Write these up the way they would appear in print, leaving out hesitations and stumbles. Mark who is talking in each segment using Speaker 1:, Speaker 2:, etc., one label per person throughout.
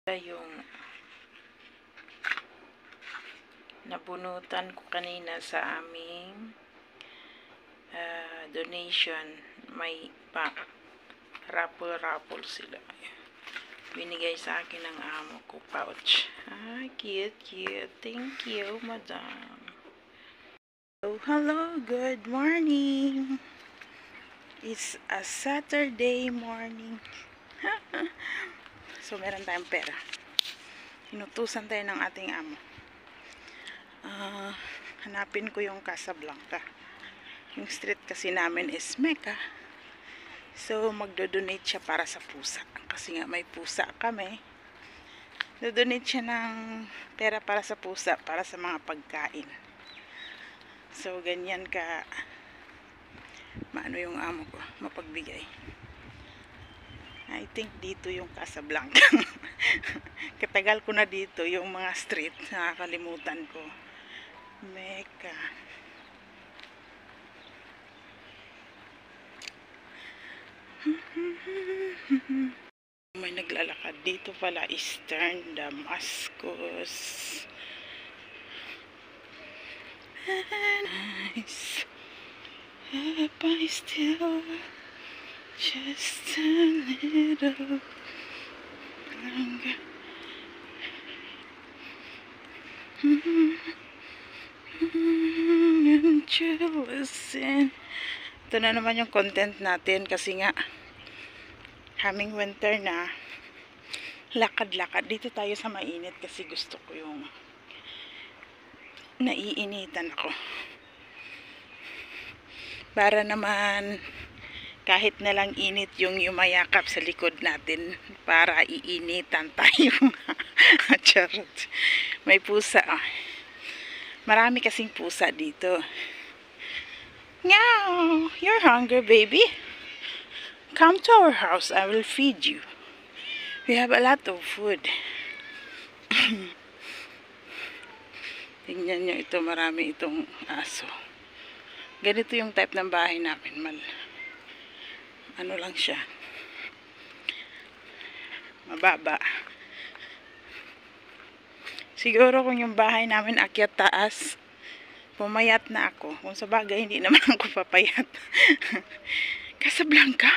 Speaker 1: Yung nabunutan ko kanina sa aming donation, may raffle sila. Binigay sa akin ng amo ko pouch. Cute. Thank you, madam. Hello, good morning. It's a Saturday morning. So, meron tayong pera. Inutusan tayo ng ating amo. Hanapin ko yung Casablanca. Yung street kasi namin is Mecca. So, magdo-donate siya para sa pusa. Kasi nga may pusa kami. Do-donate siya ng pera para sa pusa, para sa mga pagkain. So, ganyan ka maano yung amo ko, mapagbigay. I think dito yung Casablanca. Katagal ko na dito yung mga street, nakakalimutan ko. Mecca. May naglalakad dito pala, Eastern Damascus. Nice. Up I still just a little longer. And you listen. Ito na naman yung content natin kasi nga coming winter na, lakad-lakad dito tayo sa mainit kasi gusto ko yung naiinitan ako para naman kahit na lang init yung yumayakap sa likod natin para iinitan tayo. Charot. May pusa. Marami kasing pusa dito. Meow! You're hungry, baby? Come to our house. I will feed you. We have a lot of food. Tingnan nyo ito. Marami itong aso. Ganito yung type ng bahay namin. Ano lang siya, mababa. Siguro kung yung bahay namin akyat taas, pumayat na ako. Kung sa bagay, hindi naman ako papayat. Casablanca.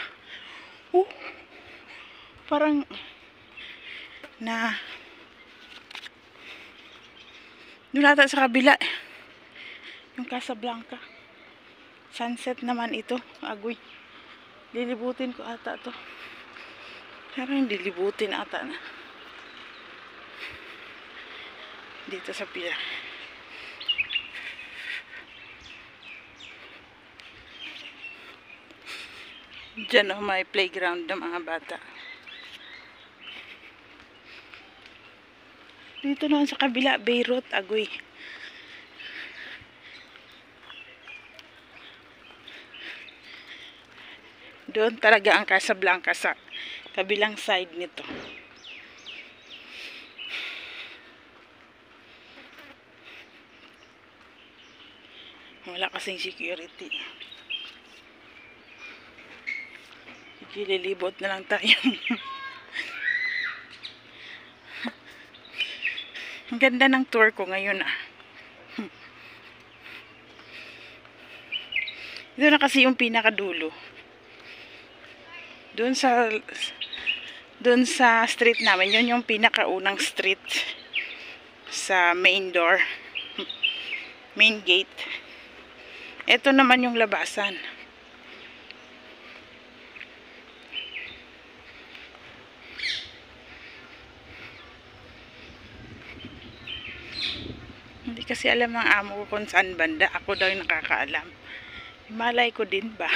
Speaker 1: Parang na nulata sa kabila yung Casablanca. Sunset naman ito. Agoy. Lilibutin ko ata to. Parang dilibutin ata na. Dito sa pila. Diyan may playground ng mga bata. Dito naman sa kabila, Beirut, agoy. Doon talaga ang Casablanca sa kabilang side nito. Wala kasing security. Sige, lilibot na lang tayo. Ang ganda ng tour ko ngayon Ito na kasi yung pinakadulo. Doon sa street namin, yun yung pinakaunang street sa main door, main gate. Ito naman yung labasan. Hindi kasi alam ng amo ko kung saan banda. Ako daw yung nakakaalam. Malay ko din ba?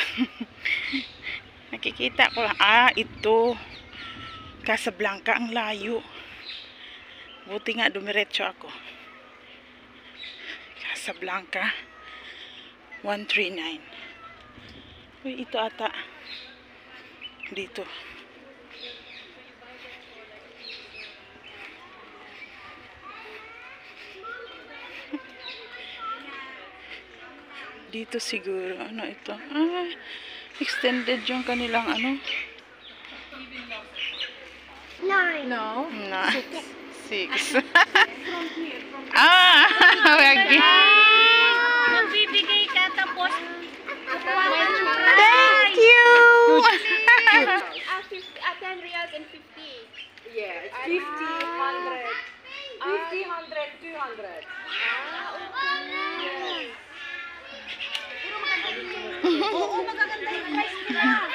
Speaker 1: Nakikita ko lang, ito Casablanca, ang layo. Buti nga dumiretso ako. Casablanca 139. Uy, ito ata dito. Dito siguro, ano ito? Extended yung kanilang ano. 9
Speaker 2: No.
Speaker 1: No. 6. Ah, wagi.
Speaker 3: Magbibigay ka tapos
Speaker 1: Thank you.
Speaker 3: 10 reals and 50.
Speaker 2: Yeah, it's 50, 100. 50, 100, 200.
Speaker 3: Oo, magaganda yung price nila.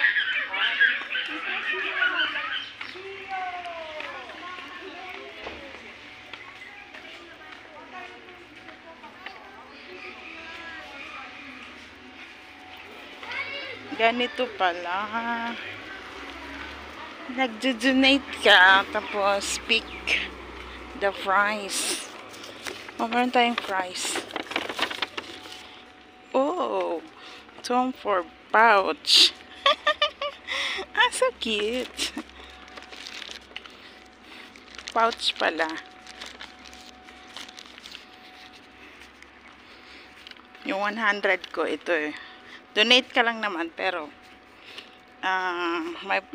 Speaker 1: Ganito pala. Nag-donate ka, tapos pick the price. Meron tayong price. Oh, Tom for pouch. Ah, so cute. Pouch pala. Yung 100 ko, ito eh. Donate ka lang naman, pero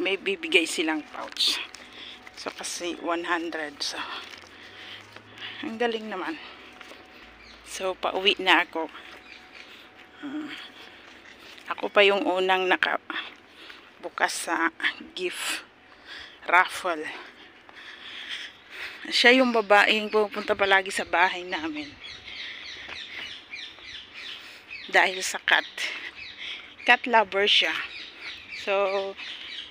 Speaker 1: may bibigay silang pouch. So, kasi 100. So, ang galing naman. So, pauwi na ako. Ako pa yung unang nakabukas sa gift raffle. Siya yung babaeng pupunta palagi sa bahay namin. Dahil sa cat. Cat lover siya. So,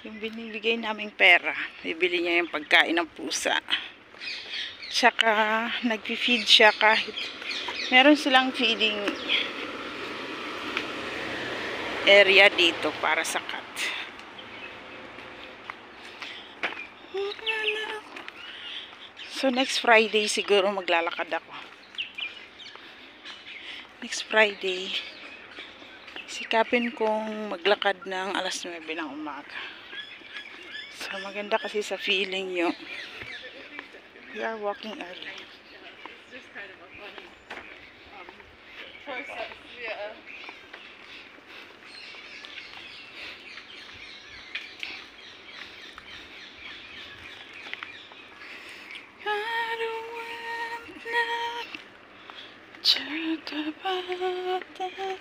Speaker 1: yung binibigay naming pera, bibili niya yung pagkain ng pusa. Tsaka, nag-feed siya kahit meron silang feeding area dito para sa cat. So, next Friday siguro maglalakad ako. Next Friday, sikapin kong maglakad ng alas 9 ng umaga. So, maganda kasi sa feeling yung we are walking early.
Speaker 2: Just kind of a funny process, yeah.
Speaker 1: I don't want love, talk about that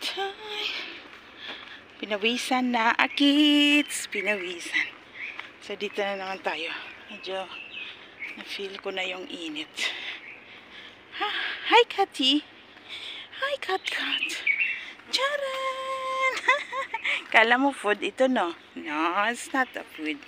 Speaker 1: time. Pinawisan na, kids. Pinawisan. So, dito na naman tayo. Medyo na-feel ko na yung init. Hi, Catty. Hi, Cat. Charan! Kala mo food ito, no? No, it's not a food.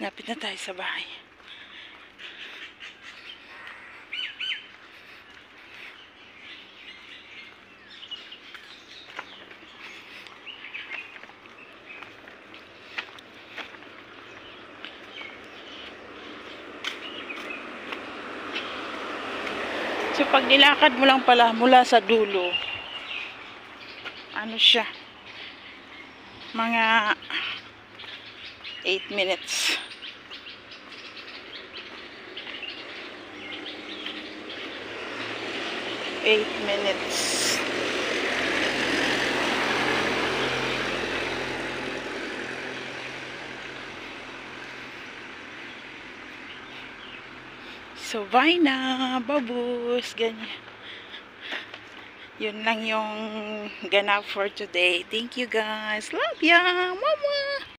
Speaker 1: Lapit na tayo sa bahay. So, pag nilakad mo lang pala mula sa dulo, ano siya, mga 8 minutes. So, bye na, babus, ganyan. Yun lang yung ganap for today. Thank you guys. Love ya, mama.